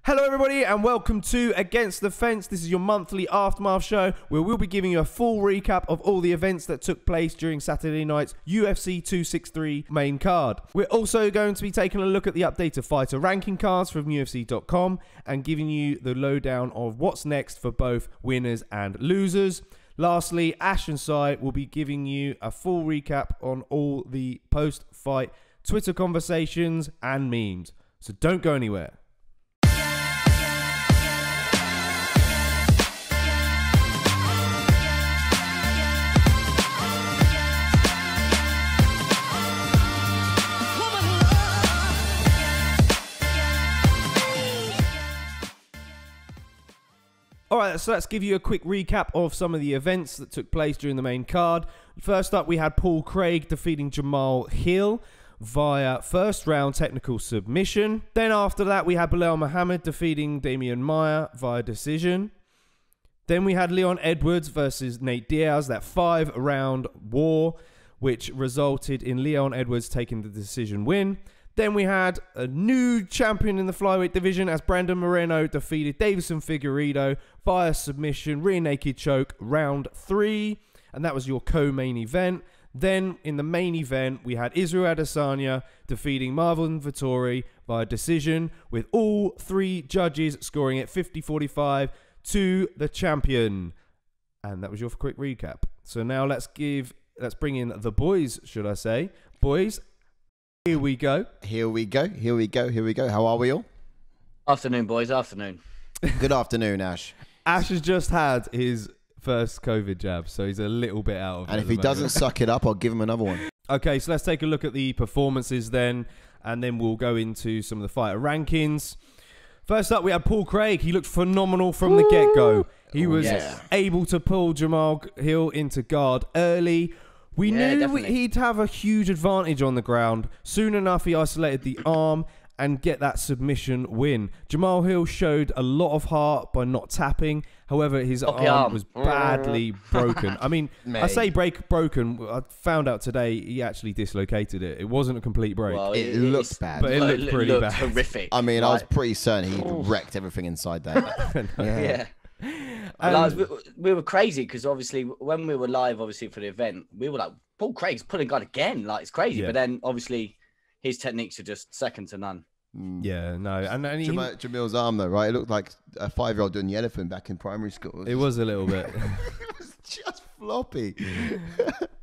Hello everybody and welcome to Against the Fence. This is your monthly Aftermath show where we'll be giving you a full recap of all the events that took place during Saturday night's UFC 263 main card. We're also going to be taking a look at the updated fighter ranking cards from UFC.com and giving you the lowdown of what's next for both winners and losers. Lastly, Ash and Sai will be giving you a full recap on all the post-fight Twitter conversations and memes. So don't go anywhere. Alright, so let's give you a quick recap of some of the events that took place during the main card. First up, we had Paul Craig defeating Jamal Hill via first round technical submission. Then after that, we had Belal Muhammad defeating Damian Maia via decision. Then we had Leon Edwards versus Nate Diaz, that 5-round war, which resulted in Leon Edwards taking the decision win. Then we had a new champion in the flyweight division as Brandon Moreno defeated Davison Figueiredo via submission, rear naked choke, round 3. And that was your co-main event. Then in the main event, we had Israel Adesanya defeating Marvin Vettori via decision, with all 3 judges scoring it 50-45 to the champion. And that was your quick recap. So now let's bring in the boys, should I say. Boys, here we go. Here we go. Here we go. Here we go. How are we all? Afternoon, boys. Afternoon. Good afternoon, Ash. Ash has just had his first COVID jab, so he's a little bit out of it. And if he doesn't suck it up, I'll give him another one. Okay, so let's take a look at the performances then, and then we'll go into some of the fighter rankings. First up, we had Paul Craig. He looked phenomenal from the get-go. He was able to pull Jamal Hill into guard early. We knew he'd have a huge advantage on the ground. Soon enough, he isolated the arm and get that submission win. Jamal Hill showed a lot of heart by not tapping. However, his arm was badly broken. I mean, I say broken. I found out today he actually dislocated it. It wasn't a complete break. Well, it looked bad. But it looked pretty bad. Horrific. I mean, I was pretty certain he wrecked everything inside there. Yeah. We were crazy because obviously when we were live, obviously for the event, we were like, Paul Craig's pulling guard again, like it's crazy. Yeah. But then obviously his techniques are just second to none. Yeah, no, and Jamil's arm though, right? It looked like a 5-year-old doing the elephant back in primary school. It was a little bit. It was just floppy.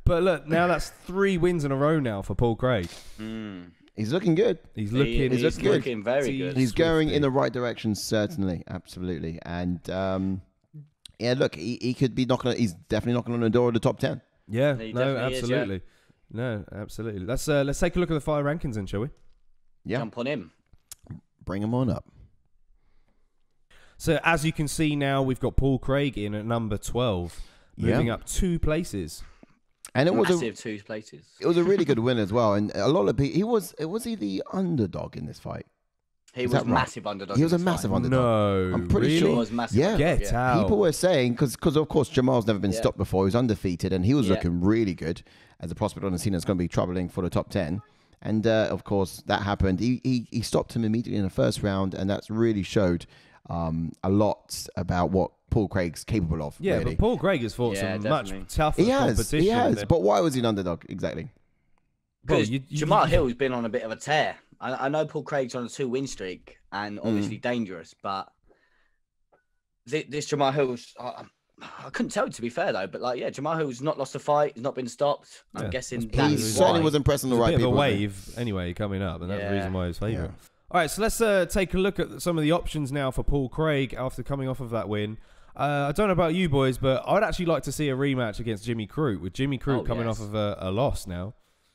But look, now that's 3 wins in a row now for Paul Craig. He's looking good. He's looking very good. He's going in the right direction, certainly, absolutely. And yeah, look, he could be knocking. He's definitely knocking on the door of the top 10. Yeah, no, absolutely, is, no, absolutely. Let's take a look at the fire rankings, then, shall we? Yeah, jump on him. Bring him on up. So as you can see now, we've got Paul Craig in at number 12, moving up 2 places. And it was massive 2 places. It was a really good win as well. And a lot of people, was he the underdog in this fight? He was a massive underdog. He was a massive underdog. No, I'm pretty sure. He was massive. Yeah, get out. People were saying because of course Jamal's never been stopped before. He was undefeated and he was looking really good as a prospect on the scene that's going to be troubling for the top 10. And of course that happened. He stopped him immediately in the first round, and that's really showed a lot about what Paul Craig's capable of. Yeah, really. but Paul Craig has fought some much tougher competition. He has. But why was he an underdog exactly? Because Jamal Hill's been on a bit of a tear. I know Paul Craig's on a 2-win streak and obviously dangerous, but this Jamal Hill's, I couldn't tell, to be fair though, but like, yeah, Jamal Hill's not lost a fight, he's not been stopped. I'm guessing he certainly was impressing the right people. A wave anyway coming up, and that's the reason why he's favourite. All right, so let's take a look at some of the options now for Paul Craig after coming off of that win. I don't know about you boys, but I'd actually like to see a rematch against Jimmy Crute, with Jimmy Crute coming off of a loss now.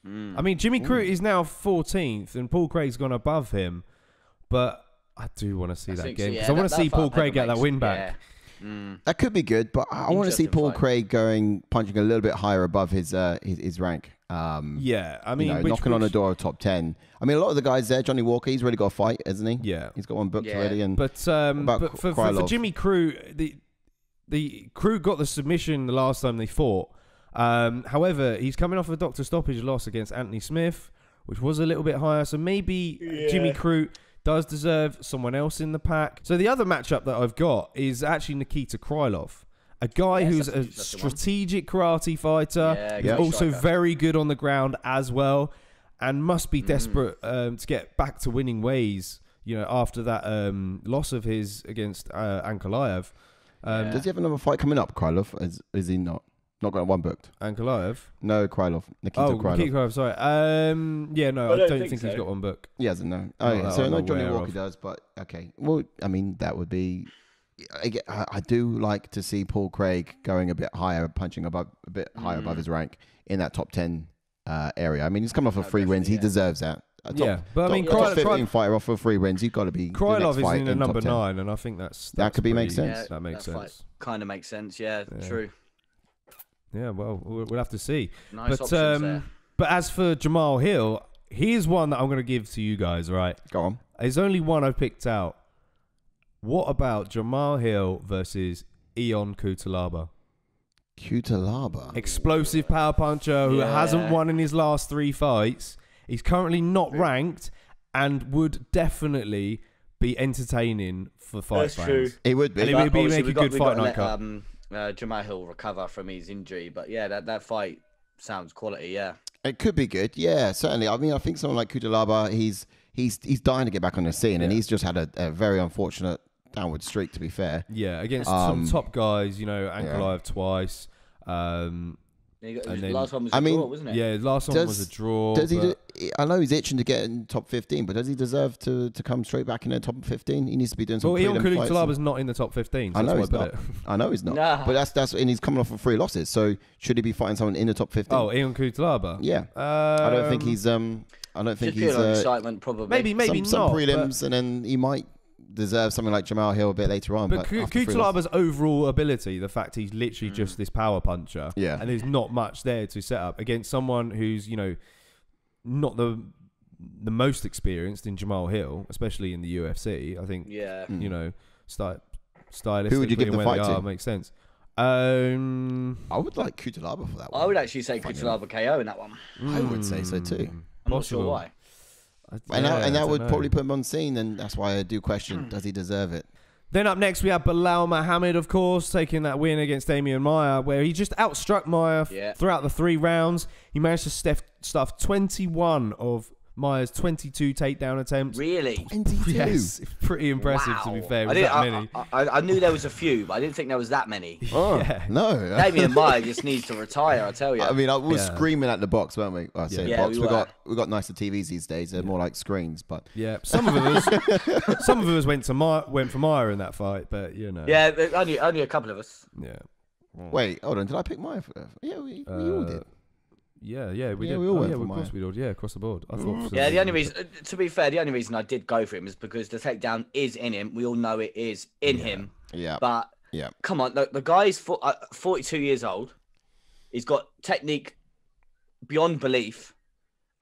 I mean, Jimmy Crute is now 14th, and Paul Craig's gone above him. But I do want to see that again, because I want to see Paul Craig get that win back. That could be good, but I want to see Paul Craig punching a little bit higher above his rank. Yeah, I mean, knocking on the door of top 10. I mean, a lot of the guys there, Johnny Walker, he's really got a fight, hasn't he? Yeah, he's got one booked already. And but for Jimmy Crute, the Crute got the submission the last time they fought. However, he's coming off a doctor stoppage loss against Anthony Smith, which was a little bit higher. So maybe Jimmy Crute does deserve someone else in the pack. So the other matchup that I've got is actually Nikita Krylov. A guy who's a strategic karate fighter, also very good on the ground as well, and must be desperate to get back to winning ways, after that loss of his against Ankalaev. Does he have another fight coming up, Krylov? Is he not? Not got one booked. Ankalaev? No, Krylov. Nikita Krylov. Nikita Krylov, sorry. I don't think he's got one booked. He hasn't, no. Oh, so no, Johnny Walker does, but okay. Well, I mean, that would be... I do like to see Paul Craig going a bit higher, punching a bit higher above his rank in that top 10 area. I mean, he's come off of 3 wins. He deserves that. But I mean, top 15 fighter off of 3 wins. You've got to be. Krylov is in the number 9, and I think that could make sense. Yeah, that makes sense. Kind of makes sense. Yeah, true. Yeah, well, we'll have to see. Nice options there. But as for Jamal Hill, here's one that I'm going to give to you guys. Right? Go on. There's only one I've picked out. What about Jamal Hill versus Ion Cutelaba? Explosive power puncher who hasn't won in his last 3 fights. He's currently not ranked and would definitely be entertaining for fight fans. True. It would be. And it would make a good fight night card. Jamal Hill recover from his injury, but that fight sounds quality. Yeah, it could be good. Yeah, certainly. I mean, I think someone like Cutelaba, he's dying to get back on the scene, and he's just had a very unfortunate downward streak, to be fair. Yeah, against some top guys, Ankalaev twice. Last one was a draw, wasn't it? Yeah, last one was a draw. I know he's itching to get in top 15, but does he deserve to come straight back in the top 15? He needs to be doing some. Well, Ion Cutelaba's not in the top 15. So I know he's not. I know he's not. Nah. But that's and he's coming off of 3 losses. So should he be fighting someone in the top 15? Oh, Ion Cutelaba. Yeah. I don't think he's. I don't think he's. Excitement, probably. Maybe not. Some prelims, and then he might deserve something like Jamal Hill a bit later on. But Cutelaba's overall ability, the fact he's literally just this power puncher, and there's not much there to set up against someone who's not the most experienced in Jamal Hill, especially in the UFC. I think stylistically, who would you give the fight to? Makes sense. I would like Cutelaba for that one. I would actually say Cutelaba KO in that one. I would say so too. I'm not sure why. And that would probably put him on scene, and that's why I do question, does he deserve it? Then up next, we have Belal Muhammad, of course, taking that win against Damian Maia, where he just outstruck Maia throughout the 3 rounds. He managed to stuff 21 of Maia's 22 takedown attempts. Really? 22? Yes, pretty impressive, to be fair. I knew there was a few, but I didn't think there was that many. Oh, no. Damian Maia just needs to retire, I tell you. I mean, we were screaming at the box, weren't we? I say box. We got nicer TVs these days. They're more like screens, but some of us went for Maia in that fight, but Yeah, only a couple of us. Yeah. Wait, hold on. Did I pick Maia? Yeah, we all did. Yeah, we did. We all went of course we did. Yeah, across the board. I thought. Yeah, the only reason, to be fair, the only reason I did go for him is because the takedown is in him. We all know it is in him. Yeah. But come on, the guy's 42 years old. He's got technique beyond belief,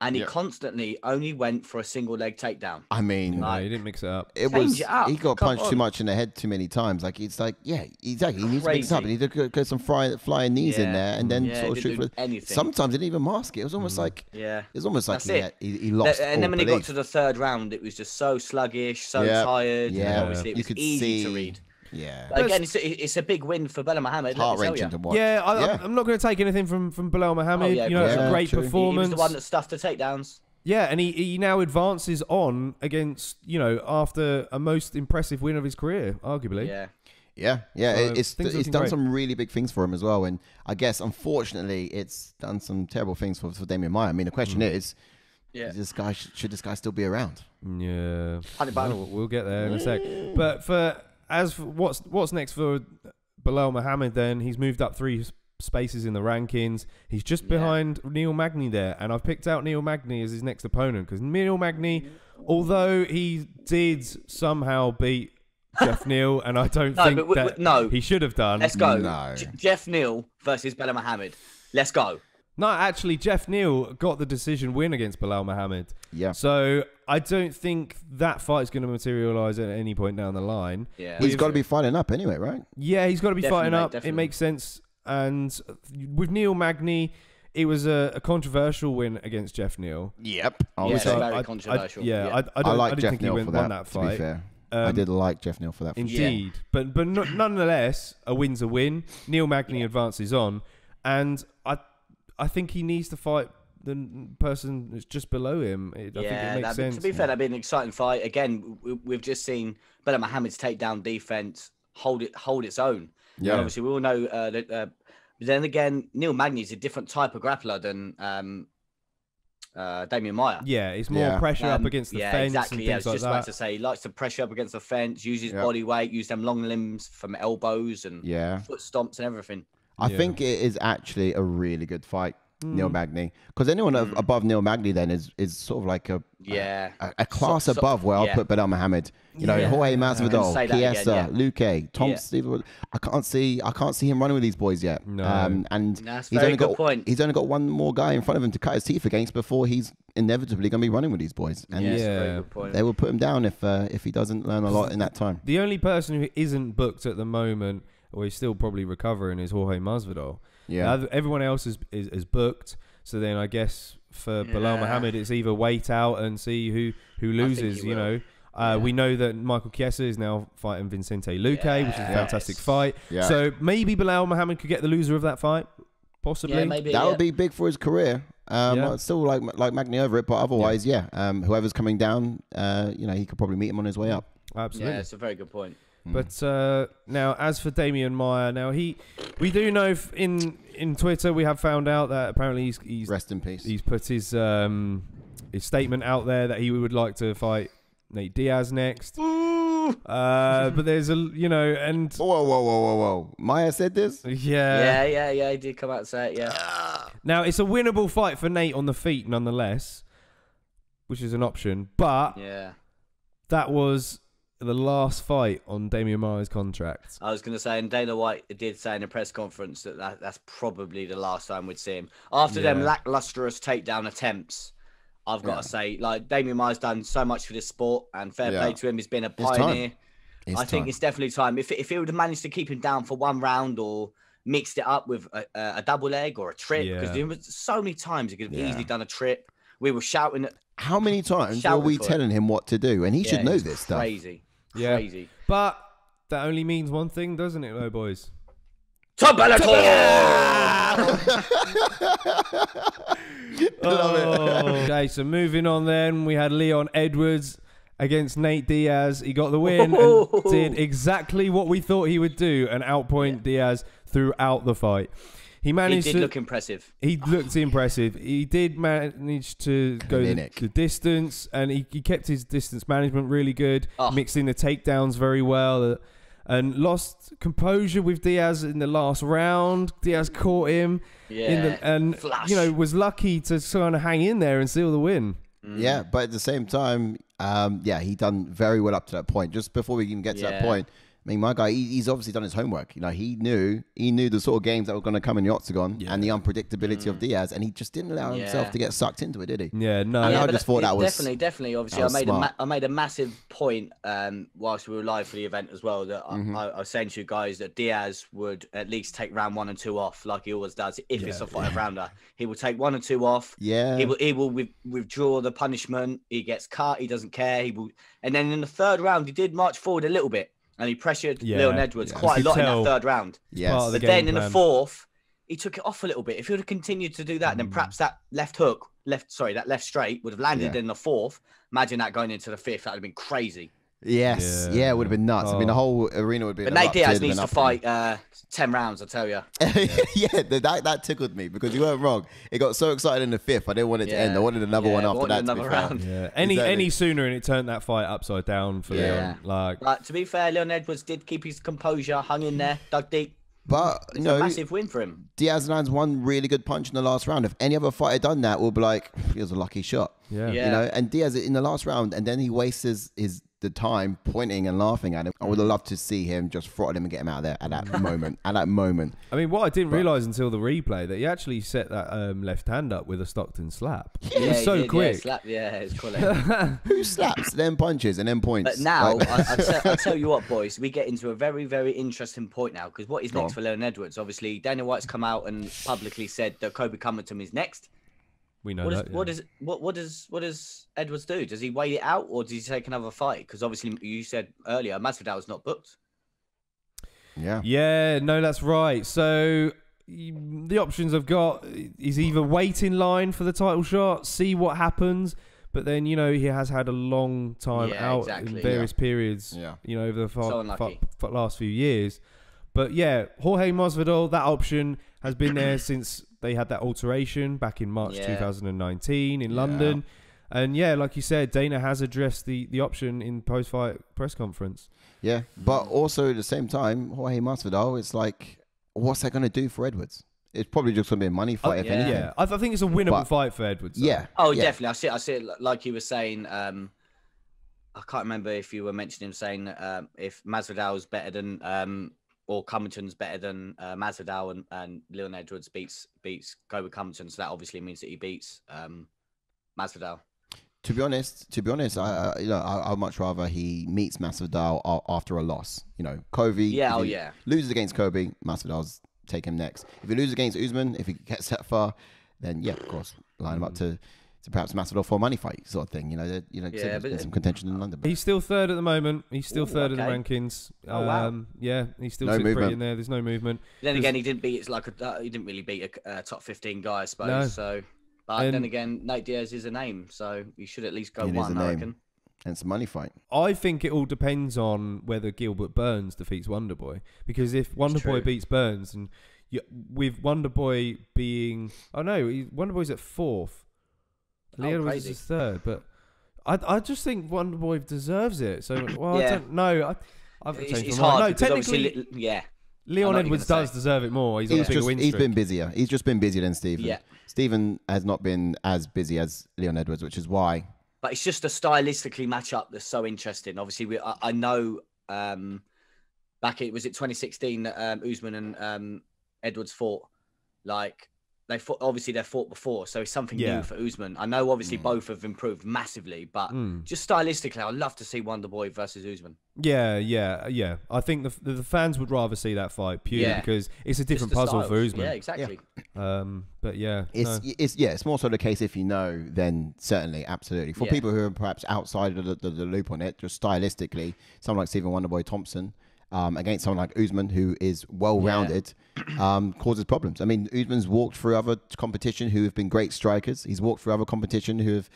and he constantly only went for a single leg takedown. I mean, no, he didn't mix it up. He got punched too much in the head too many times. Like it's like, exactly. He needs to mix it up. He needs to get some flying knees in there, and then sort of shoot for anything. Sometimes he didn't even mask it. It was almost like it was almost like he lost. And then when he got to the 3rd round, it was just so sluggish, so tired. Yeah, obviously it was easy to read. Yeah. But again, it's a big win for Belal Muhammad. Heart-wrenching to watch. I'm not going to take anything from Belal Muhammad. It's a great performance. He was the one that stuffed the takedowns. Yeah, and he now advances on against, after a most impressive win of his career, arguably. Yeah. So it's done some really big things for him as well. And I guess, unfortunately, it's done some terrible things for Damian Maia. I mean, the question is, should this guy still be around? Yeah. We'll get there in a sec. But for what's next for Belal Muhammad then, he's moved up 3 spaces in the rankings. He's just behind Neil Magny there, and I've picked out Neil Magny as his next opponent because Neil Magny, although he did somehow beat Jeff Neal, and I don't think he should have done. Let's go. No. Jeff Neal versus Belal Muhammad. Let's go. No, actually, Jeff Neal got the decision win against Belal Muhammad. Yeah. So I don't think that fight's going to materialise at any point down the line. Yeah. He's got to be fighting up anyway, right? Yeah, he's got to be fighting up. Definitely. It makes sense. And with Neil Magny, it was a controversial win against Jeff Neal. Yep. Yeah, very controversial. I like didn't Jeff think he Neal for won that fight. To be fair, I did like Jeff Neal for that. Indeed, but nonetheless, a win's a win. Neil Magny advances on, and I think he needs to fight the person that's just below him. I think it makes sense. To be fair, that'd be an exciting fight. Again, we've just seen Belal Muhammad's takedown defense hold its own. Yeah. And obviously, we all know that. But then again, Neil Magny is a different type of grappler than Damian Maia. Yeah, it's more pressure up against the fence. Exactly. And things I was just like about that. to say, he likes to pressure up against the fence, use his body weight, use them long limbs from elbows and foot stomps and everything. I think it is actually a really good fight, Neil Magny, because anyone above Neil Magny then is sort of like a class above where I'll put Belal Muhammad. You know, Jorge Masvidal, Chiesa, Luque, Tom Stevens. I can't see him running with these boys yet. No. And that's he's very good point. He's only got one more guy in front of him to cut his teeth against before he's inevitably going to be running with these boys. And that's a very good point. they will put him down if he doesn't learn a lot in that time. The only person who isn't booked at the moment, or he's still probably recovering, is Jorge Masvidal. Yeah. Everyone else is booked. So then I guess for Belal Muhammad, it's either wait out and see who loses. You know, we know that Michael Chiesa is now fighting Vicente Luque, which is a fantastic fight. Yeah. So maybe Belal Muhammad could get the loser of that fight, possibly. Yeah, maybe, that would be big for his career. I'd still like Magny over it, but otherwise, whoever's coming down, he could probably meet him on his way up. Absolutely. Yeah, it's a very good point. But now, as for Damian Maia, we do know in Twitter we have found out that apparently he's rest in peace. He's put his statement out there that he would like to fight Nate Diaz next. But there's and whoa! Maia said this. Yeah, he did come out and say it. Yeah. Now it's a winnable fight for Nate on the feet, nonetheless, which is an option. But that was the last fight on Damian Maia's contract. I was going to say, and Dana White did say in a press conference that's probably the last time we'd see him. After them lacklustrous takedown attempts, I've got to say, like, Damian Maia's done so much for this sport, and fair play to him. He's been a pioneer. I think it's definitely time. If he would have managed to keep him down for one round or mixed it up with a double leg or a trip, because there was so many times he could have easily done a trip. We were shouting. How many times were we telling him what to do? And he should know this stuff. Crazy. But that only means one thing, doesn't it, though, boys? Top Bellator! Okay, so moving on then, we had Leon Edwards against Nate Diaz. He got the win and did exactly what we thought he would do and outpoint Diaz throughout the fight. He did look impressive. He looked impressive. He did manage to go the distance, and he kept his distance management really good, mixing the takedowns very well, and lost composure with Diaz in the last round. Diaz caught him, and was lucky to sort of hang in there and seal the win. Yeah, but at the same time, he done very well up to that point. Just before we even get to that point, I mean, my guy, he's obviously done his homework. You know, he knew the sort of games that were going to come in the octagon and the unpredictability of Diaz, and he just didn't allow himself to get sucked into it, did he? Yeah, no. And I just thought that was definitely. Obviously, I made a massive point whilst we were live for the event as well that I was saying to you guys that Diaz would at least take round 1 and 2 off, like he always does. If it's a 5-rounder, he will take 1 and 2 off. Yeah, he will withdraw the punishment. He gets cut. He doesn't care. He will, and then in the 3rd round, he did march forward a little bit. And he pressured Leon Edwards quite a lot in that 3rd round. Yes. But then in the 4th, he took it off a little bit. If he would have continued to do that, then perhaps that left left straight would have landed in the 4th. Imagine that going into the 5th. That would have been crazy. Yes. Yeah, it would have been nuts. I mean, the whole arena would be. But Nate Diaz needs to fight 10 rounds, I tell you. that tickled me because you weren't wrong. It got so excited in the 5th. I didn't want it to end. I wanted another one after that. Another round. Yeah. Any sooner and it turned that fight upside down for Leon. But to be fair, Leon Edwards did keep his composure, hung in there, dug deep. But it's a massive win for him. Diaz lands one really good punch in the last round. If any other fighter done that, we'll be like, it was a lucky shot. Yeah. You know, and Diaz in the last round, and then he wastes his the time pointing and laughing at him. I would have loved to see him just throttle him and get him out of there at that moment. At that moment. I mean, what I didn't realise until the replay that he actually set that left hand up with a Stockton slap. Yeah, it was so quick. It's quality. Who slaps, then punches, and then points? But now, I tell you what, boys, we get into a very, very interesting point now, because what is next for Leon Edwards? Obviously, Dana White's come out and publicly said that Kobe Covington is next. We know What does Edwards do? Does he wait it out, or does he take another fight? Because obviously, you said earlier, Masvidal's not booked. Yeah, no, that's right. So the options I've got is either wait in line for the title shot, see what happens, but then, you know, he has had a long time out in various periods, you know, over the last few years. But yeah, Jorge Masvidal, that option has been there since they had that alteration back in March 2019 in London. And yeah, like you said, Dana has addressed the option in post-fight press conference. Yeah, but also at the same time, Jorge Masvidal, it's like, what's that going to do for Edwards? It's probably just going to be a money fight, if anything. Yeah, I think it's a winnable fight for Edwards. So. Yeah. Oh, definitely. I see it like you were saying. I can't remember if you were mentioning saying if Masvidal's better than or Covington's better than Masvidal, and Leon Edwards beats Kobe Covington. So that obviously means that he beats Masvidal. To be honest, I'd much rather he meets Masvidal after a loss. You know, Kobe. Loses against Kobe, Masvidal's take him next. If he loses against Usman, if he gets that far, then of course, line him up to perhaps Masvidal for a money fight sort of thing. There's been some contention in London. He's still third at the moment. He's still third in the rankings. Oh wow! He still sits pretty in there. There's no movement. Then again, he didn't beat he didn't really beat a top 15 guy, I suppose. No. So, but then again, Nate Diaz is a name, so you should at least go one. I reckon. And it's a money fight. I think it all depends on whether Gilbert Burns defeats Wonderboy, because if Wonderboy beats Burns, and with Wonderboy being, Wonderboy's at fourth. Leon was his third, but I just think Wonderboy deserves it. So, I don't know. It's hard. No, technically, Leon Edwards does deserve it more. He's on a bigger win streak. He's been busier. He's just been busier than Stephen. Yeah. Stephen has not been as busy as Leon Edwards, which is why. But it's just a stylistically matchup that's so interesting. Obviously, I know back in, was it 2016 that Usman and Edwards fought? Like, they fought before, so it's something new for Usman. I know obviously both have improved massively, but just stylistically, I'd love to see Wonderboy versus Usman. Yeah. I think the fans would rather see that fight purely because it's a different puzzle for Usman. Yeah, exactly. But it's more so the case if you know, then certainly, absolutely. For people who are perhaps outside of the loop on it, just stylistically, someone like Stephen Wonderboy Thompson against someone like Usman, who is well-rounded, causes problems. I mean, Usman's walked through other competition who have been great strikers. He's walked through other competition who have,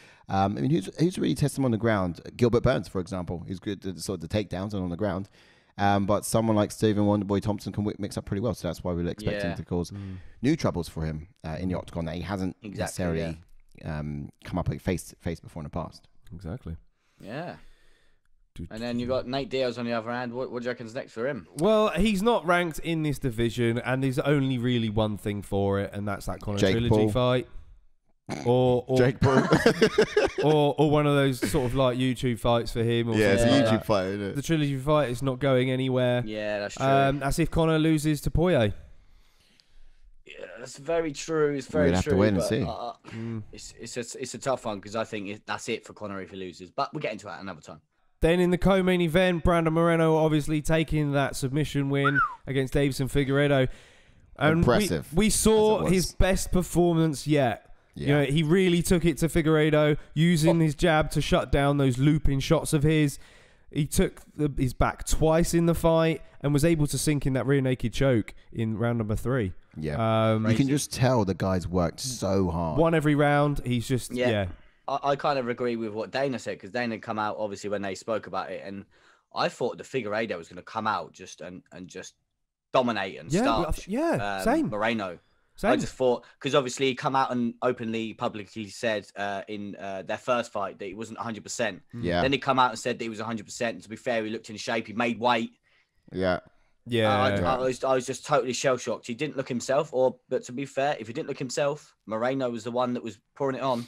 who's really tested him on the ground? Gilbert Burns, for example, who's good at sort of the takedowns and on the ground. But someone like Stephen Wonderboy Thompson can mix up pretty well. So that's why we're expecting to cause new troubles for him in the octagon that he hasn't necessarily come up face before in the past. Exactly. Yeah. And then you got Nate Diaz on the other hand. What do you reckon's next for him? Well, he's not ranked in this division, and there's only really one thing for it, and that's that Conor Trilogy fight. Or Jake Paul. or one of those sort of like YouTube fights for him. Or it's a YouTube fight, isn't it? The Trilogy fight is not going anywhere. Yeah, that's true. That's if Conor loses to Poirier. Yeah, that's very true. It's very true. We'll have to wait and see. It's a tough one because I think that's it for Conor if he loses. But we'll get into that another time. Then in the co-main event, Brandon Moreno obviously taking that submission win against Davison Figueiredo. And impressive. We saw his best performance yet. Yeah. You know, he really took it to Figueiredo, using his jab to shut down those looping shots of his. He took his back twice in the fight and was able to sink in that rear naked choke in round number 3. Yeah. You can just tell the guy's worked so hard. Won every round. He's just, I kind of agree with what Dana said, because Dana come out obviously when they spoke about it, and I thought the Figueiredo was going to come out and just dominate and start. Same. Moreno. Same. I just thought, because obviously he come out and openly, publicly said in their first fight that he wasn't 100%. Yeah. Then he come out and said that he was 100%. To be fair, he looked in shape. He made weight. Yeah. I was just totally shell shocked. He didn't look himself. But to be fair, if he didn't look himself, Moreno was the one that was pouring it on.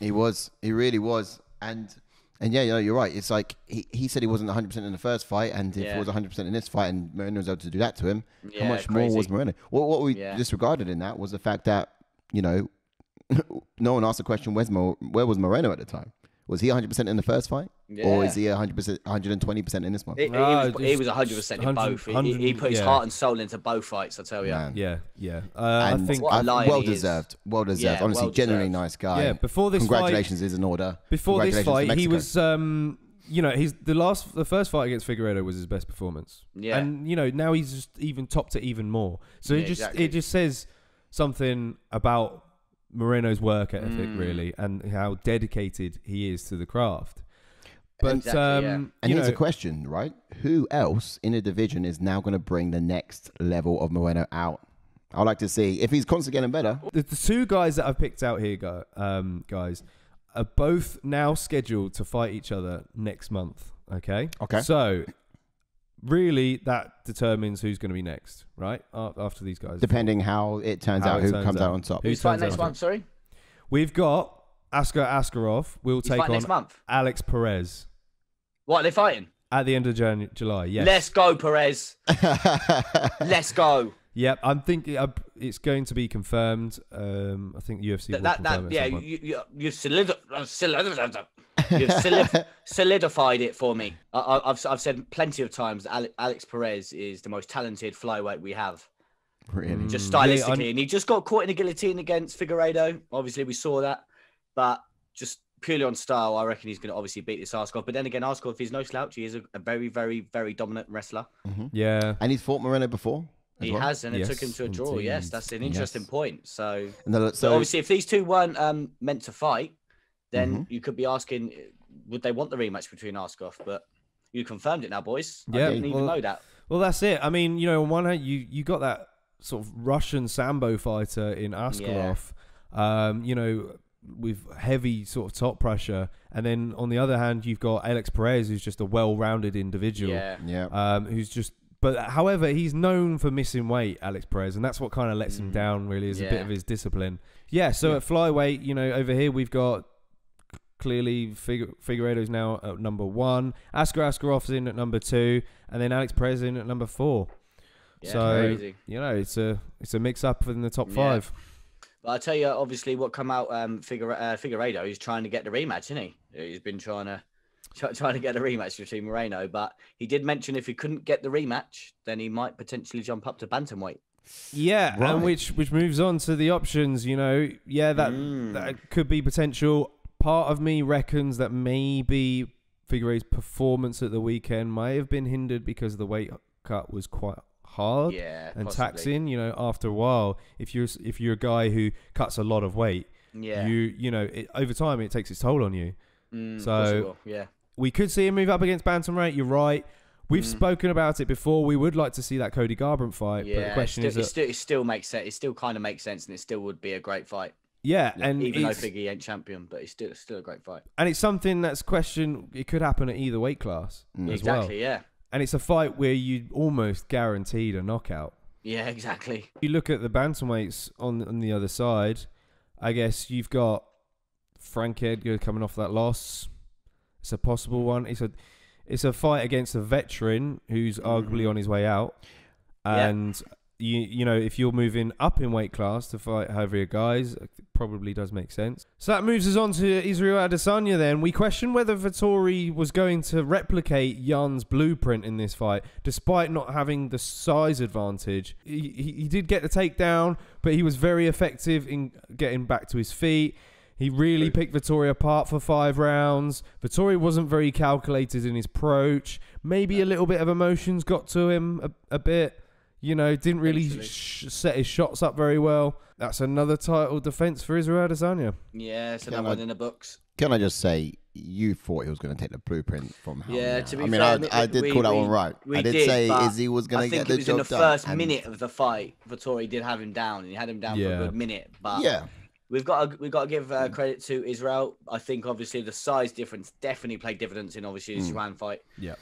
He was. He really was. And And yeah, you're right. It's like he said he wasn't 100% in the first fight, and if he was 100% in this fight, and Moreno was able to do that to him, how much more was Moreno? What we disregarded in that was the fact that, you know, no one asked the question, where was Moreno at the time? Was he 100% in the first fight? Yeah. Or is he 100%, 120% in this one? He was 100% in both. He put his heart and soul into both fights, I tell you. Man. Yeah. I think well deserved. Well deserved. Yeah, honestly, genuinely nice guy. Yeah, before this Congratulations fight, is in order. Before this fight, he was, you know, the first fight against Figueiredo was his best performance. Yeah. And, you know, now he's just even topped it even more. So it just says something about Moreno's work ethic, really, and how dedicated he is to the craft. But and here's a question, right? Who else in a division is now going to bring the next level of Moreno out? I'd like to see if he's constantly getting better. The two guys that I've picked out here, guys, are both now scheduled to fight each other next month. Okay. So really, that determines who's going to be next, right? After these guys. Depending how it turns out, who comes out on top. Who's fighting next month, sorry? We've got Askar Askarov. We'll take on next month. Alex Perez. What, are they fighting? At the end of July, yes. Let's go, Perez. Let's go. Yep, I'm thinking it's going to be confirmed. I think UFC will confirm it. Yeah, you've solidified it for me. I've said plenty of times that Alex Perez is the most talented flyweight we have. Really? Just stylistically. And he just got caught in a guillotine against Figueiredo. Obviously, we saw that. But just purely on style, I reckon he's going to obviously beat this Askarov. But then again, Askarov, he's no slouch. He is a very, very, very dominant wrestler. Mm-hmm. Yeah. And he's fought Moreno before? He has, and it took him to a draw. Indeed. Yes, that's an interesting point. So, so obviously, if these two weren't meant to fight, then you could be asking, would they want the rematch between Askarov? But you confirmed it now, boys. Yeah, I didn't even know that. Well, that's it. I mean, you know, on one hand, you got that sort of Russian Sambo fighter in Askarov, you know, with heavy sort of top pressure. And then on the other hand, you've got Alex Perez, who's just a well-rounded individual. Who's just... But however, he's known for missing weight, Alex Perez, and that's what kind of lets him down, really, is a bit of his discipline. Yeah, so at flyweight, you know, over here we've got clearly Figueiredo's now at number 1, Askar Askarov's in at number 2, and then Alex Perez in at number 4. Yeah, so crazy. You know, it's a mix up in the top 5. But I tell you, obviously, what come out Figueiredo, he's trying to get the rematch, isn't he? He's been trying to get a rematch between Moreno, but he did mention if he couldn't get the rematch, then he might potentially jump up to bantamweight. Yeah, right. And which moves on to the options. You know, that could be potential. Part of me reckons that maybe Figueiredo's performance at the weekend may have been hindered because the weight cut was quite hard and taxing. You know, after a while, if you're a guy who cuts a lot of weight, you know, over time it takes its toll on you. So we could see him move up against bantamweight. You're right. We've spoken about it before. We would like to see that Cody Garbrandt fight. Yeah, but the question is, it still makes sense. It still kind of makes sense, and it still would be a great fight. Yeah, and even though Figgy ain't champion, but it's still a great fight. And it's something that's questioned. It could happen at either weight class. Exactly. Yeah. And it's a fight where you almost guaranteed a knockout. Yeah, exactly. You look at the bantamweights on the other side. I guess you've got Frank Edgar coming off that loss. It's a possible one. It's a fight against a veteran who's arguably on his way out. And you know, if you're moving up in weight class to fight heavier guys, it probably does make sense. So that moves us on to Israel Adesanya then. We question whether Vettori was going to replicate Jan's blueprint in this fight, despite not having the size advantage. He did get the takedown, but he was very effective in getting back to his feet. He really picked Vettori apart for 5 rounds. Vettori wasn't very calculated in his approach. Maybe a little bit of emotions got to him a bit. You know, didn't really set his shots up very well. That's another title defense for Israel Adesanya. Yeah, it's another one in the books. Can I just say, you thought he was going to take the blueprint from Hal? Yeah, to be fair, I did call that one right. I did say Izzy was going to get the job done. I think it was in the first minute of the fight, Vettori did have him down, and he had him down for a good minute. But we've got to give credit to Israel. I think obviously the size difference definitely played dividends in obviously the Joanne fight. Yeah.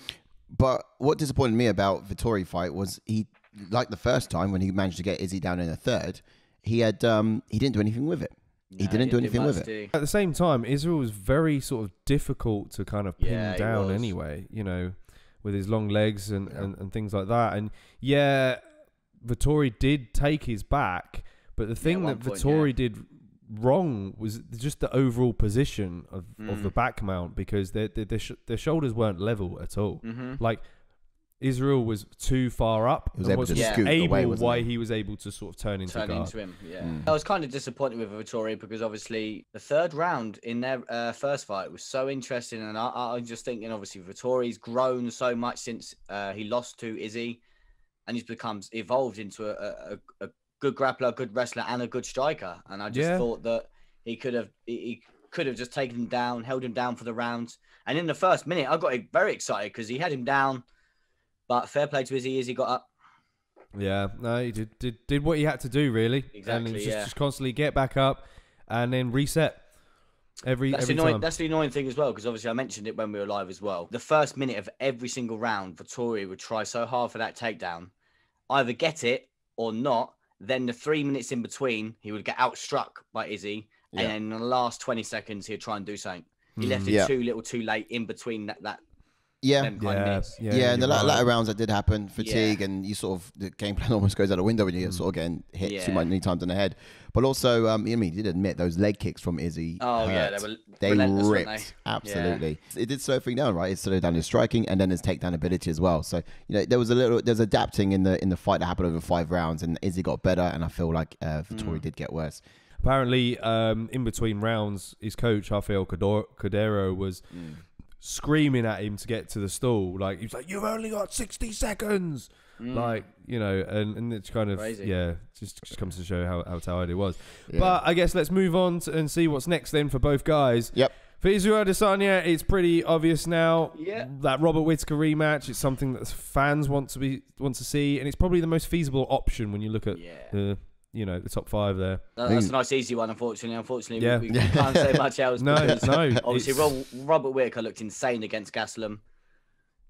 But what disappointed me about Vettori fight was he, like the first time when he managed to get Izzy down in the third, he didn't do anything with it. he didn't do anything with it. At the same time, Israel was very sort of difficult to kind of pin down anyway, you know, with his long legs and things like that. And yeah, Vettori did take his back, but the thing that Vettori did wrong was just the overall position of the back mount, because their shoulders weren't level at all. Like, Israel was too far up. He was able to scoot away, why he was able to sort of turn into him. I was kind of disappointed with Vettori because obviously the third round in their first fight was so interesting, and I was just thinking, obviously Vettori's grown so much since he lost to Izzy, and he's evolved into a good grappler, good wrestler, and a good striker. And I just thought that he could have just taken him down, held him down for the rounds. And in the first minute, I got very excited because he had him down. But fair play to Izzy. Izzy got up. Yeah, no, he did what he had to do, really. Exactly. And just constantly get back up and then reset every time. That's the annoying thing as well, because obviously I mentioned it when we were live as well. The first minute of every single round, Vettori would try so hard for that takedown, either get it or not. Then the 3 minutes in between, he would get outstruck by Izzy, and then in the last 20 seconds, he'd try and do something. He left it too late in between that. In the latter rounds that did happen, fatigue, and you sort of, the game plan almost goes out the window when you're sort of getting hit too many times in the head. But also, I mean, he did admit those leg kicks from Izzy. Oh hurt. they ripped. They? Absolutely, it did slow things down, right? It slowed down his striking and then his takedown ability as well. So there's adapting in the fight that happened over 5 rounds, and Izzy got better, and I feel like Vettori did get worse. Apparently, in between rounds, his coach Rafael Cordero was screaming at him to get to the stall. Like, he was like, "You've only got 60 seconds." Like, you know, and it's kind of crazy. Just comes to show how tired it was. But I guess let's move on and see what's next then for both guys. For Israel Adesanya, it's pretty obvious now. That Robert Whittaker rematch is something that fans want to see, and it's probably the most feasible option when you look at the top 5 there. That's a nice easy one, unfortunately. We can't say much else. No. Obviously, Robert Whittaker looked insane against Gastelum.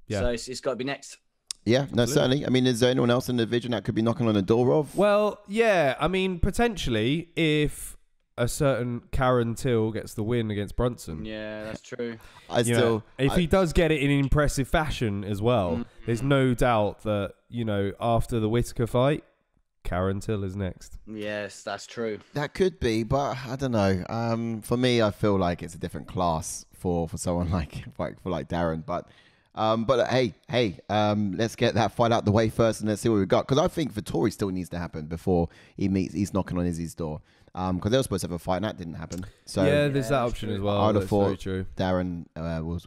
So it's got to be next. Yeah, no, certainly. I mean, is there anyone else in the division that could be knocking on the door of? Well, yeah. I mean, potentially, if a certain Karen Till gets the win against Brunson. Yeah, that's true. If he does get it in impressive fashion as well, there's no doubt that, you know, after the Whittaker fight, Karen Till is next. Yes, that's true. That could be, but I don't know. For me, I feel like it's a different class for someone like Darren. But hey, let's get that fight out the way first, and let's see what we've got. Because I think Vettori still needs to happen before he's knocking on Izzy's door. Because they were supposed to have a fight, and that didn't happen. So there's that option as well. I'd have thought Darren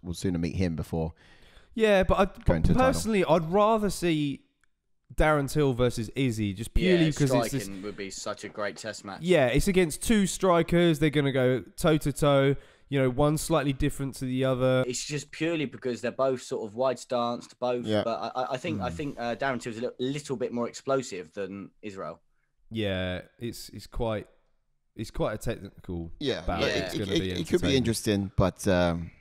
will sooner meet him before. Yeah, but personally, I'd rather see Darren Till versus Izzy, just purely because striking would be such a great test match. Yeah, it's against 2 strikers. They're going to go toe to toe. You know, one slightly different to the other. It's just purely because they're both sort of wide stanced, both. Yeah. But I think Darren Till's a little bit more explosive than Israel. Yeah, it's quite a technical battle. It could be interesting, but I'm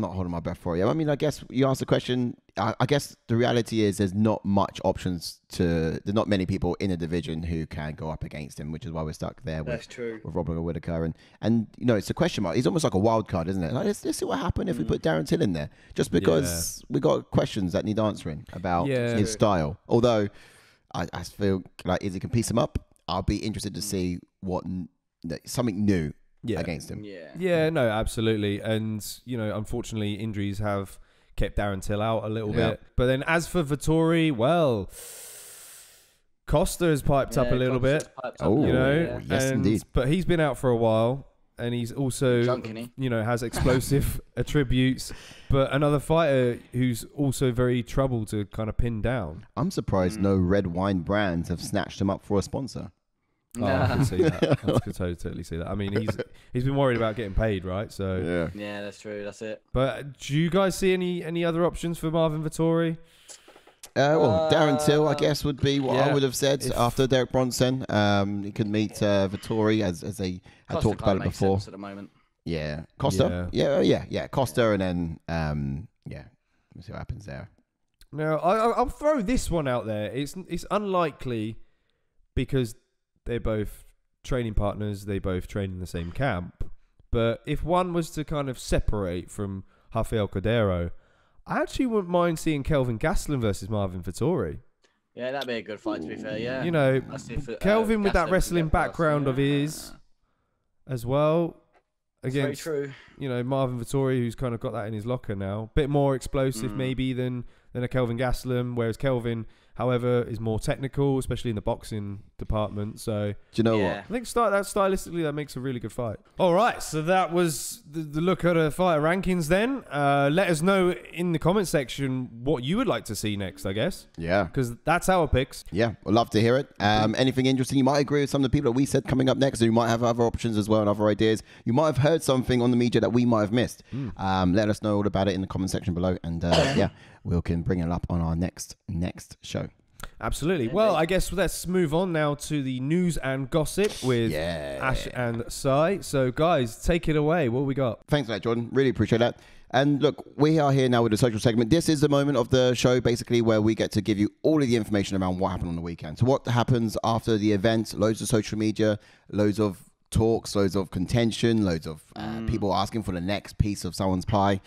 not holding my breath for you. I mean, I guess you asked the question. I guess the reality is there's not much options there's not many people in the division who can go up against him, which is why we're stuck there with Robert Whittaker. And you know, it's a question mark. He's almost like a wild card, isn't it? Like, let's see what happened if we put Darren Till in there, just because we got questions that need answering about his style. Although I feel like Izzy can piece him up. I'll be interested to see something new against him. Yeah, no, absolutely. And, you know, unfortunately, injuries have kept Darren Till out a little bit. But then as for Vettori, well, Costa has piped up a little bit. You know, yes, indeed. But he's been out for a while, and he's also, you know, has explosive attributes. But another fighter who's also very trouble to kind of pin down. I'm surprised no red wine brands have snatched him up for a sponsor. Oh, I can see that. I could totally see that. I mean, he's been worried about getting paid, right? So yeah, that's true. That's it. But do you guys see any other options for Marvin Vettori? Well, Darren Till, I guess, would be what I would have said after Derek Bronson. He could meet Vettori as they had talked about it before. At the moment. Yeah, Costa. Yeah. Costa, and then we'll see what happens there. Now, I'll throw this one out there. It's unlikely because they're both training partners. They both train in the same camp. But if one was to kind of separate from Rafael Cordeiro, I actually wouldn't mind seeing Kelvin Gastelum versus Marvin Vettori. Yeah, that'd be a good fight, to be fair, yeah. You know, Kelvin with that Gastelum wrestling background of his as well. Against, very true. You know, Marvin Vettori, who's kind of got that in his locker now. Bit more explosive maybe than a Kelvin Gastelum, whereas Kelvin, however, is more technical, especially in the boxing department. So, do you know what? I think stylistically, that makes a really good fight. All right, so that was the look at the fighter rankings then. Let us know in the comment section what you would like to see next, I guess. Yeah. Because that's our picks. Yeah, we'd love to hear it. Anything interesting? You might agree with some of the people that we said coming up next, or you might have other options as well and other ideas. You might have heard something on the media that we might have missed. Let us know all about it in the comment section below. And yeah, we can bring it up on our next show. Absolutely. Well, I guess let's move on now to the news and gossip with Ash and Sai. So, guys, take it away. What we got? Thanks for that, Jordan. Really appreciate that. And look, we are here now with the social segment. This is the moment of the show, basically, where we get to give you all of the information around what happened on the weekend. So what happens after the event, loads of social media, loads of talks, loads of contention, loads of people asking for the next piece of someone's pie.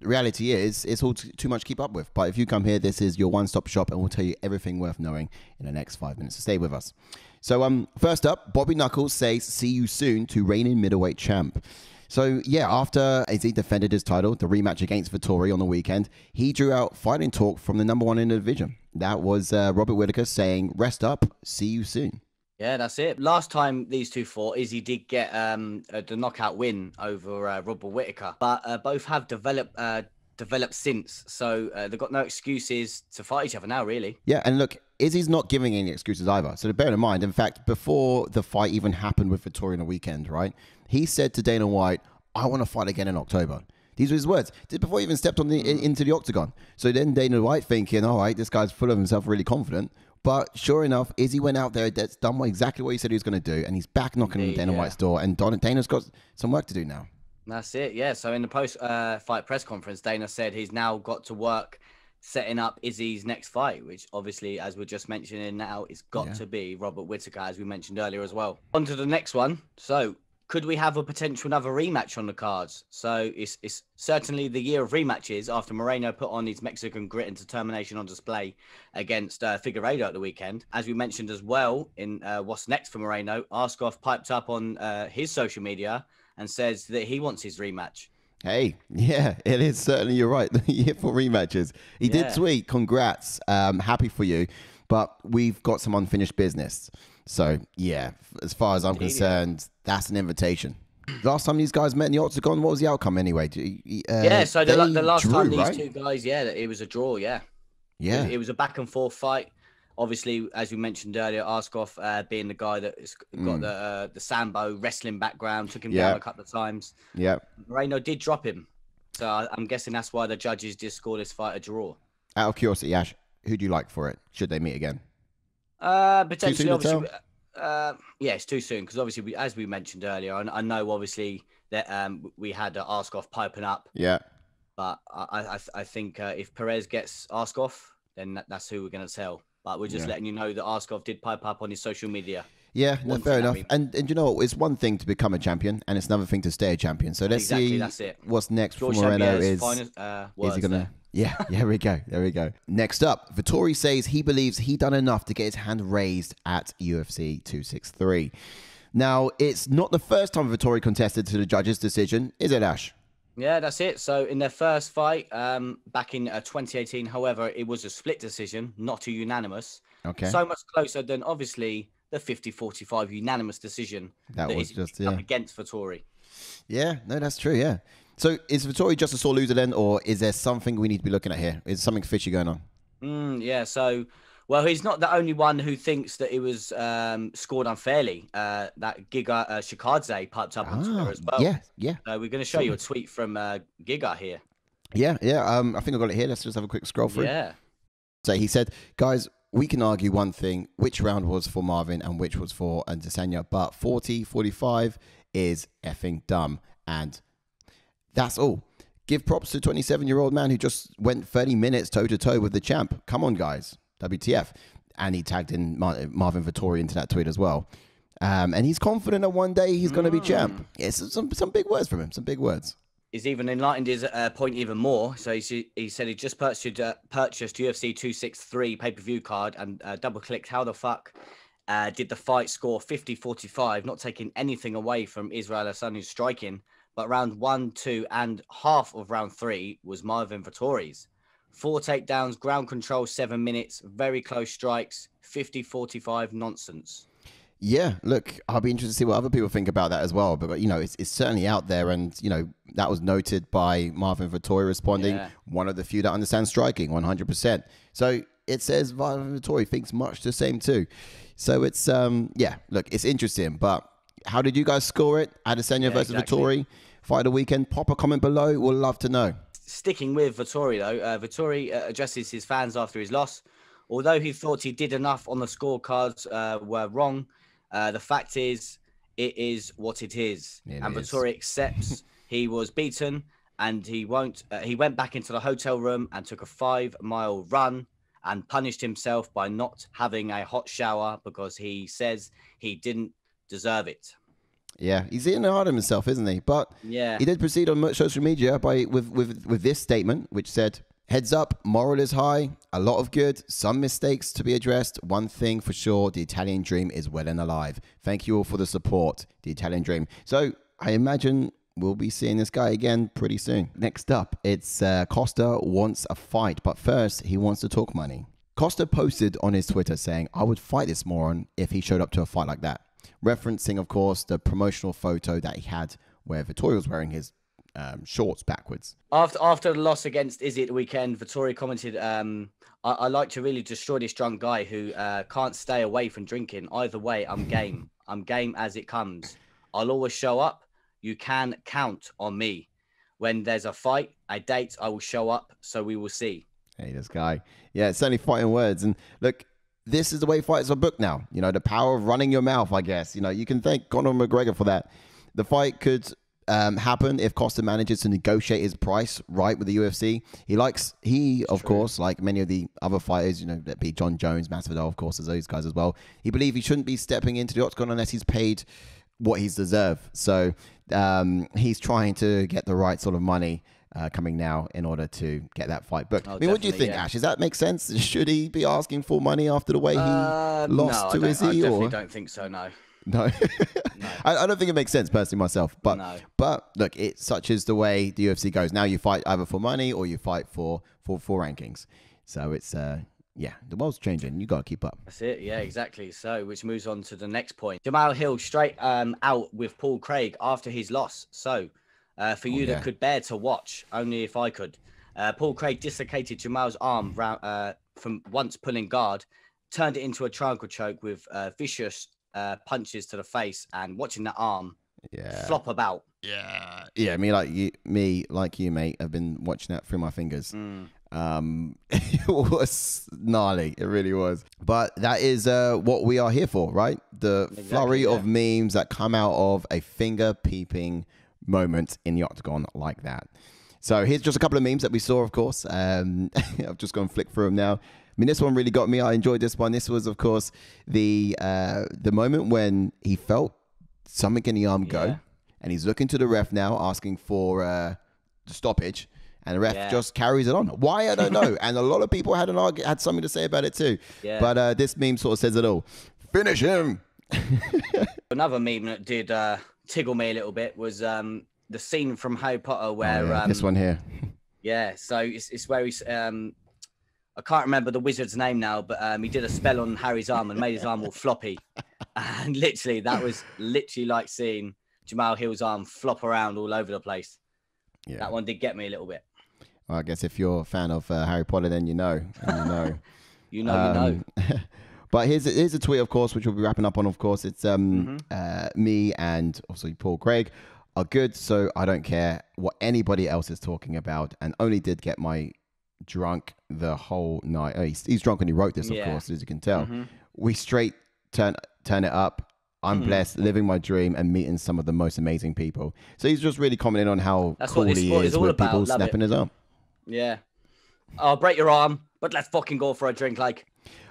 The reality is, it's all too much to keep up with. But if you come here, this is your one-stop shop, and we'll tell you everything worth knowing in the next 5 minutes. So stay with us. So first up, Bobby Knuckles says, "See you soon" to reigning middleweight champ. So yeah, after Izzy defended his title, the rematch against Vettori on the weekend, he drew out fighting talk from the number one in the division. That was Robert Whittaker saying, "Rest up, see you soon." Yeah, that's it. Last time these two fought, Izzy did get the knockout win over Robert Whittaker, but both have developed since, so they've got no excuses to fight each other now, really. Yeah, and look, Izzy's not giving any excuses either. So to bear in mind, in fact, before the fight even happened with Vettori on the weekend, right, he said to Dana White, "I want to fight again in October." These were his words. Before he even stepped on into the octagon. So then Dana White thinking, all right, this guy's full of himself, really confident. But sure enough, Izzy went out there, that's done exactly what he said he was going to do, and he's back knocking on Dana White's door, and Dana's got some work to do now. That's it, yeah. So in the post-fight press conference, Dana said he's now got to work setting up Izzy's next fight, which obviously, as we're just mentioning now, it's got to be Robert Whittaker, as we mentioned earlier as well. On to the next one. So could we have a potential another rematch on the cards? So it's certainly the year of rematches after Moreno put on his Mexican grit and determination on display against Figueiredo at the weekend. As we mentioned as well in What's Next for Moreno, Askov piped up on his social media and says that he wants his rematch. Hey, yeah, it is certainly, you're right, the year for rematches. He did tweet, "Congrats, happy for you, but we've got some unfinished business." So, yeah, as far as I'm concerned, that's an invitation. Last time these guys met in the octagon, what was the outcome anyway? So the last time these two guys, it was a draw, yeah. It was a back-and-forth fight. Obviously, as we mentioned earlier, Askov being the guy that's got the Sambo wrestling background, took him down a couple of times. Yeah. Moreno did drop him. So I'm guessing that's why the judges just scored this fight a draw. Out of curiosity, Ash, who do you like for it? Should they meet again? Potentially, obviously, it's too soon because obviously, as we mentioned earlier, I know obviously that we had Askov piping up. Yeah. But I think if Perez gets Askov, then that's who we're going to tell. But we're just letting you know that Askov did pipe up on his social media. Yeah, no, fair enough. And you know, it's one thing to become a champion, and it's another thing to stay a champion. So let's see what's next for Moreno. Is he gonna? Yeah, there we go. There we go. Next up, Vettori says he believes he done enough to get his hand raised at UFC 263. Now, it's not the first time Vettori contested to the judge's decision, is it, Ash? Yeah, that's it. So in their first fight back in 2018, however, it was a split decision, not a unanimous. Okay. So much closer than obviously the 50-45 unanimous decision that was just up against Vettori. Yeah, no, that's true. Yeah. So is Vettori just a sore loser then, or is there something we need to be looking at here? Is something fishy going on? Yeah. So, well, he's not the only one who thinks that it was scored unfairly. That Giga Shikadze piped up on Twitter as well. Yeah. We're going to show you a tweet from Giga here. Yeah. I think I got it here. Let's just have a quick scroll through. Yeah. So he said, guys, we can argue one thing, which round was for Marvin and which was for Adesanya, but 40-45 is effing dumb. And that's all. Give props to 27-year-old man who just went 30 minutes toe-to-toe with the champ. Come on, guys. WTF. And he tagged in Marvin Vettori into that tweet as well. And he's confident that one day he's going to be champ. It's some big words from him. Some big words. He's even enlightened his point even more. So he said he just purchased UFC 263 pay-per-view card and double-clicked how the fuck did the fight score 50-45, not taking anything away from MisbahIhsan who's striking, but round 1, 2, and half of round 3 was Marvin Vettori's. 4 takedowns, ground control, 7 minutes, very close strikes, 50-45 nonsense. Yeah, look, I'll be interested to see what other people think about that as well. But you know, it's certainly out there, and you know that was noted by Marvin Vettori responding, one of the few that understands striking, 100%. So it says Marvin Vettori thinks much the same too. So it's yeah, look, it's interesting. But how did you guys score it? Adesanya versus Vettori, fight of the weekend. Pop a comment below. We'll love to know. Sticking with Vettori though, Vettori addresses his fans after his loss. Although he thought he did enough on the scorecards, were wrong. The fact is, it is what it is. And Vettori accepts he was beaten, and he won't. He went back into the hotel room and took a 5-mile run and punished himself by not having a hot shower because he says he didn't deserve it. Yeah, he's hitting hard on himself, isn't he? But yeah, he did proceed on social media with this statement, which said, "Heads up, moral is high, a lot of good, some mistakes to be addressed. One thing for sure, the Italian dream is well and alive. Thank you all for the support, the Italian dream." So I imagine we'll be seeing this guy again pretty soon. Next up, it's Costa wants a fight, but first he wants to talk money. Costa posted on his Twitter saying, "I would fight this moron if he showed up to a fight like that." Referencing, of course, the promotional photo that he had where Vettori was wearing his shorts backwards. After the loss against Izzy at the weekend, Vettori commented, I like to really destroy this drunk guy who can't stay away from drinking. Either way, I'm game. I'm game as it comes. I'll always show up. You can count on me. When there's a fight, a date, I will show up. So we will see. Hey, this guy. Yeah, it's certainly fighting words. And look, this is the way fighters are booked now. You know, the power of running your mouth, I guess. You know, you can thank Conor McGregor for that. The fight could happen if Costa manages to negotiate his price right with the UFC. He of course, like many of the other fighters, you know, that be John Jones, Masvidal, of course, as those guys as well, he believes he shouldn't be stepping into the octagon unless he's paid what he's deserved. So he's trying to get the right sort of money coming now in order to get that fight booked. I mean, what do you think, Ash? Does that make sense? Should he be asking for money after the way he lost to Izzy? I definitely don't think so, no. No, no. I don't think it makes sense personally myself. But but look, it's such is the way the UFC goes. Now you fight either for money or you fight for rankings. So it's yeah, the world's changing. You got to keep up. That's it. Yeah, exactly. So which moves on to the next point. Jamahal Hill straight out with Paul Craig after his loss. So for you that could bear to watch, only if I could. Paul Craig dislocated Jamal's arm from once pulling guard, turned it into a triangle choke with vicious punches to the face, and watching that arm flop about. Yeah. Me like you, mate. I've been watching that through my fingers. It was gnarly. It really was. But that is what we are here for, right? The flurry of memes that come out of a finger peeping moment in the octagon like that. So here's just a couple of memes that we saw, of course. I've just gone flick through them now. I mean, this one really got me. I enjoyed this one. This was, of course, the moment when he felt something in the arm go, and he's looking to the ref now, asking for the stoppage, and the ref just carries it on. Why? I don't know. And a lot of people had something to say about it too. Yeah. But this meme sort of says it all. Finish him. Another meme that did tickle me a little bit was the scene from Harry Potter where this one here. Yeah. So it's where he's I can't remember the wizard's name now, but he did a spell on Harry's arm and made his arm all floppy. And literally, that was literally like seeing Jamahal Hill's arm flop around all over the place. Yeah. That one did get me a little bit. Well, I guess if you're a fan of Harry Potter, then you know. You know. But here's a tweet, of course, which we'll be wrapping up on, of course. It's me and obviously Paul Craig are good, so I don't care what anybody else is talking about, and only did get my drunk the whole night. He's drunk when he wrote this, of course, as you can tell. We straight turn it up. I'm blessed, living my dream and meeting some of the most amazing people. So he's just really commenting on how cool he is with people snapping his arm. Yeah. I'll break your arm, but let's fucking go for a drink, like.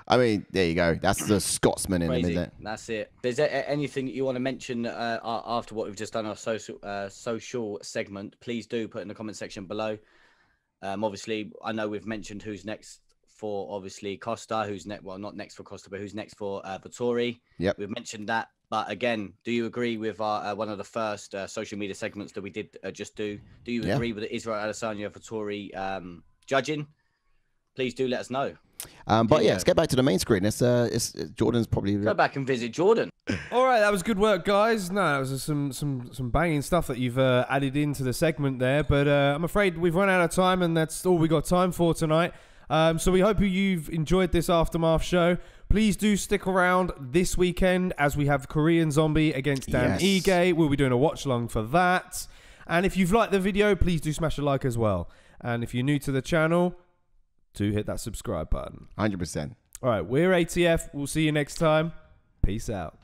I mean, there you go. That's the Scotsman in him, isn't it? That's it. Is there anything that you want to mention after what we've just done, our social segment? Please do put in the comment section below. Obviously, I know we've mentioned who's next for, obviously, Costa, who's next, well, not next for Costa, but who's next for Vettori. Yep. We've mentioned that. But again, do you agree with our one of the first social media segments that we did just do? Do you agree with the Israel Adesanya Vettori judging? Please do let us know. But yeah, let's get back to the main screen. It's Jordan's probably go back and visit Jordan. All right, that was good work, guys. No, that was some banging stuff that you've added into the segment there. But I'm afraid we've run out of time, and that's all we got time for tonight. So we hope you've enjoyed this Aftermath show. Please do stick around this weekend as we have Korean Zombie against Dan Ige. We'll be doing a watch along for that. And if you've liked the video, please do smash a like as well. And if you're new to the channel, do hit that subscribe button. 100%. All right, we're ATF. We'll see you next time. Peace out.